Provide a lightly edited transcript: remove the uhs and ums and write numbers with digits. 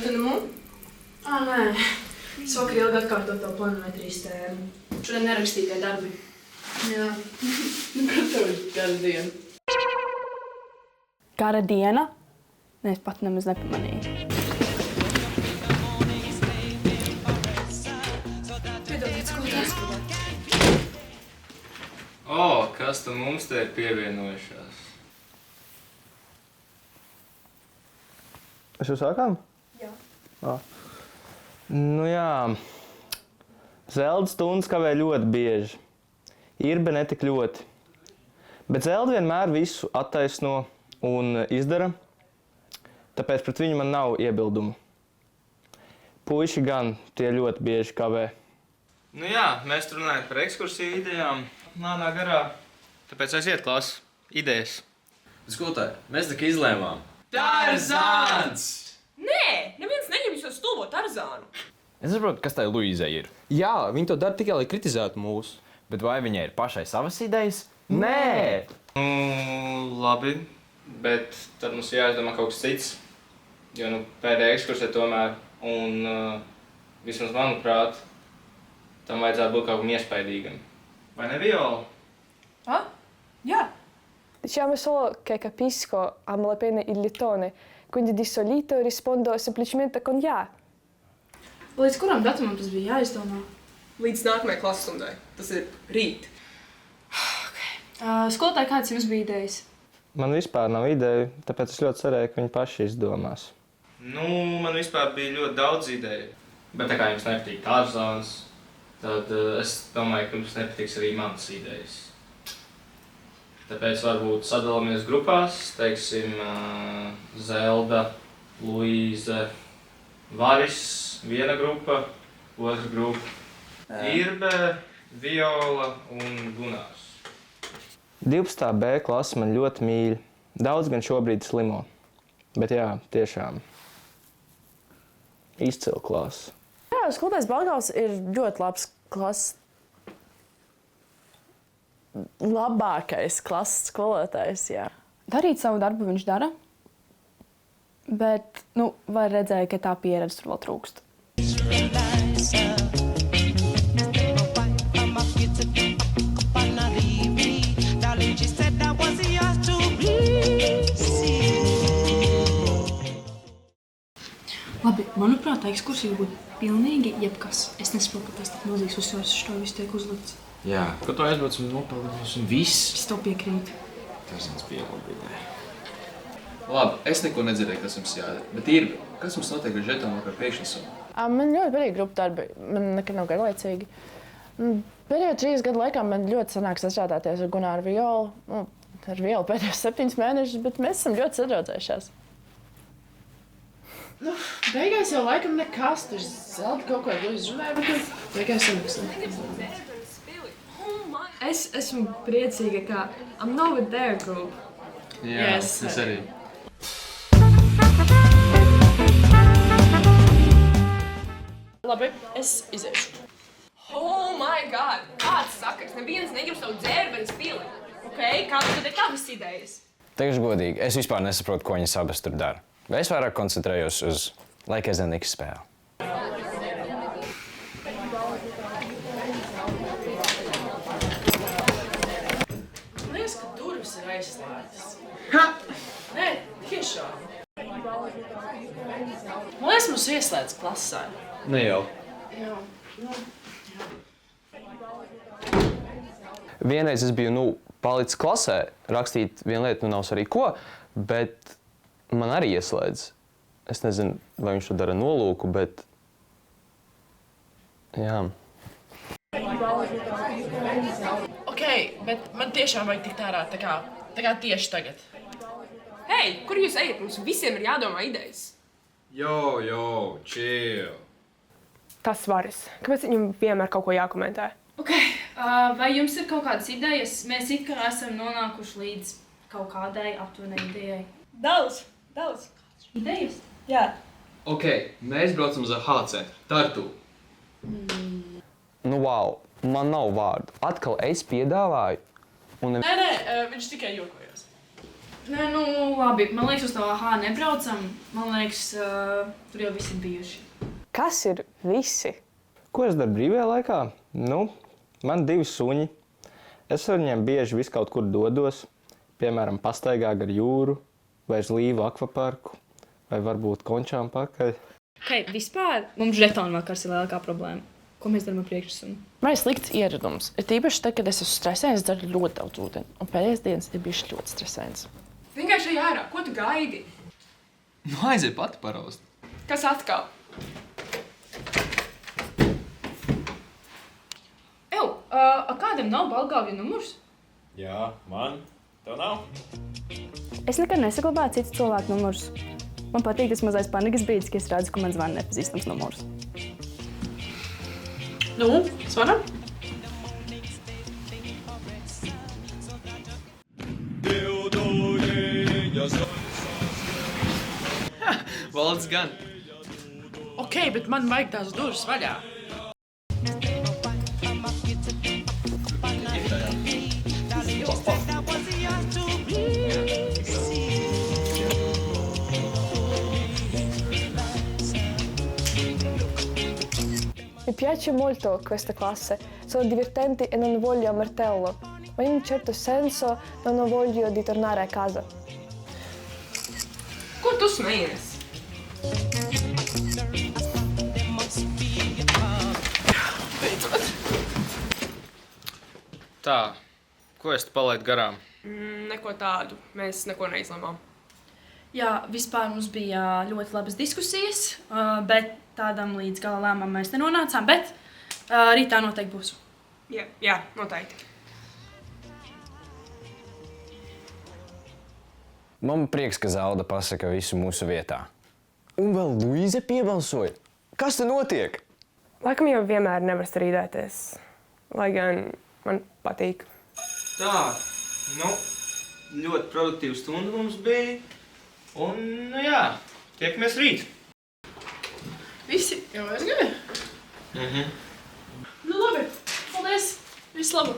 tu nu? Nē. Es vakar ilgi atkārtot to planimetrijas tēmu. Šodien nerakstītie darbi. Jā. Kā tev ir gara diena? Gara diena? Ne, es pat nemaz nepamanīju. Piedodiet, skolotājs. Kas tu mums te ir pievienojušās? Mēs jau sākām? Jā. Nu jā, Zelda stundas kavē ļoti bieži. Irbe netik ļoti. Bet Zelda vienmēr visu attaisno un izdara, tāpēc pret viņu man nav iebildumu. Puiši gan tie ļoti bieži kavē. Nu jā, mēs runājam par ekskursiju idejām. Lānā garā. Tāpēc aiziet klasi. Idejas. Skolotāji, mēs tā kā izlēmām. Tarzāns! Nē, neviens negrib šo stulbo Tarzānu. Es saprotu, kas tai Luīzai ir. Jā, viņi to dara tikai, lai kritizētu mūs. Bet vai viņai ir pašai savas idejas? Nē! Labi, bet tad mums jāizdomā kaut kas cits. Jo pēdējā ekskursija tomēr, un vismaz manuprāt, tam vajadzētu būt kaut kam iespaidīgam. Vai ne, Viola? Jā. Diciamo solo che capisco a malapena il lettone, quindi di solito rispondo semplicemente con jā. Līdz kuram datumam tas bija jāizdomā? Līdz nākamajai klases stundai. Tas ir rīt. Skolotāji, kādas jums bija idejas? Man vispār nav ideju, tāpēc es ļoti cerēju, ka viņi paši izdomās. Man vispār bija ļoti daudz ideju. Bet tā kā jums nepatīk Tarzāns, tad es domāju, ka jums nepatiks arī manas idejas. Tāpēc varbūt sadalāmies grupās, teiksim, Zelda, Luīze, Varis, viena grupa, otra grupa, Irbe, Viola un Gunārs. 12. B klase man ļoti mīļ. Daudz gan šobrīd slimo. Bet jā, tiešām izcila klase. Jā, skolotājs Balgals ir ļoti labs klases. Labākais klases skolotājs, jā. Darīt savu darbu viņš dara, bet, var redzēt, ka tā pieredze tur vēl trūkst. Labi, manuprāt, ekskursija būtu pilnīgi jebkas. Es nesaprotu, kāpēc tik milzīgs uzsvars uz to visu tiek uzlikts. Jā, ka tu aizbraucam un nopelnījums un viss. Es to piekrītu. Tarzāns bija labi ideja. Labi, es neko nedzirdēju, kas jums jādara. Bet Irbe, kas mums notiek ar žetonu par priekšnesumu? Man ļoti patīk grupu darbi. Man nekad nav garlaicīgi. Pēdējo 3 gadu laikā man ļoti sanāk sastrādāties ar Gunāru Violu. Ar Violu pēdējos 7 mēnešus, bet mēs esam ļoti sadraudzējušās. Beigās jau laikam nekas. Tur Zelda kaut ko ar Luīzu runāja, bet beigās jau nekas. Es esmu priecīga, ka I'm not with their group. Jā, es arī. Labi, es iziešu. Oh my God! Kāds sakars? Neviens negrib savu dzērbenes pielikt. Kādas tad ir tavas idejas? Teikšu godīgi, es vispār nesaprotu, ko viņas abas tur dara. Es vairāk koncentrējos uz Like as an X spēli. Liekas, ka durvis ir aizslēgtas. Nē, tiešām. Man liekas, mums ieslēdz klasē. Ne jau. Jā. Vienreiz es biju, palicis klasē, rakstīt vienu lietu, nav svarīgi ko, bet man arī ieslēdz. Es nezinu, vai viņš to dara nolūku, bet jā. Bet man tiešām vajag tikt ārā, tā kā tieši tagad. Hei, kur jūs ejat? Mums visiem ir jādomā idejas. Jo, chill. Tas Varis. Kāpēc viņam vienmēr kaut ko jākomentē? Vai jums ir kaut kādas idejas? Mēs it kā esam nonākuši līdz kaut kādai aptuvenai idejai. Daudz. Idejas? Jā. Mēs braucam uz AHA centru. Tartu. Wow, man nav vārdu. Atkal es piedāvāju. Nē, viņš tikai jokojās. Nē, nu, labi. Man liekas, uz to AHA nebraucam. Man liekas, tur jau visi ir bijuši. Kas ir visi? Ko es daru brīvajā laikā? Nu, man 2 suņi. Es ar viņiem bieži vis kaut kur dodos. Piemēram, pastaigā gar jūru, vai uz Līvu akvaparku, vai varbūt Končām pakaļ. Hei, vispār mums žetonu vakars ir lielākā problēma. Ko mēs darām ar priekšsunu? Man ir slikts ieradums. Ir tīpaši tad, kad es esmu stresēns, es daru ļoti daudz ūdeni. Un pēdējās dienas ir bijušas ļoti stresēns. Vienkārši ej ārā, ko tu gaidi? Nu, aizej pati paraust. Kas atkal? Kādam nav balgāvju numurs? Jā, man. Tev nav? Es nekad nesaglabāju citu cilvēku numurus. Man patīk tas mazais panikas brīdis, kad es redzu, ka man zvana nepazīstams numurs. Nu, zvanam? Valds gan. Ok, bet man vajag tās durvis vaļā. Mi piace molto questa classe, sono divertenti e non voglio a martello, ma in un certo senso non ho voglia di tornare a casa. Ko tu smejies? Beidzot. Tā, ko es te palaidu garām? Neko tādu. Mēs neko neizlemām. Jā, vispār mums bija ļoti labas diskusijas, bet tādam līdz gala lēmumam mēs nenonācām, bet rītā noteikti būs. Jā, noteikti. Man prieks, ka Zelda pasaka visu mūsu vietā. Un vēl Luīze piebalsoja. Kas te notiek? Laikam jau vienmēr nevar strīdēties, lai gan man patīk. Tā, nu, ļoti produktīva stunda mums bija. Un, nu jā, tiekamies rīt. Visi jau aizgāja? Nu labi, paldies. Visu labu.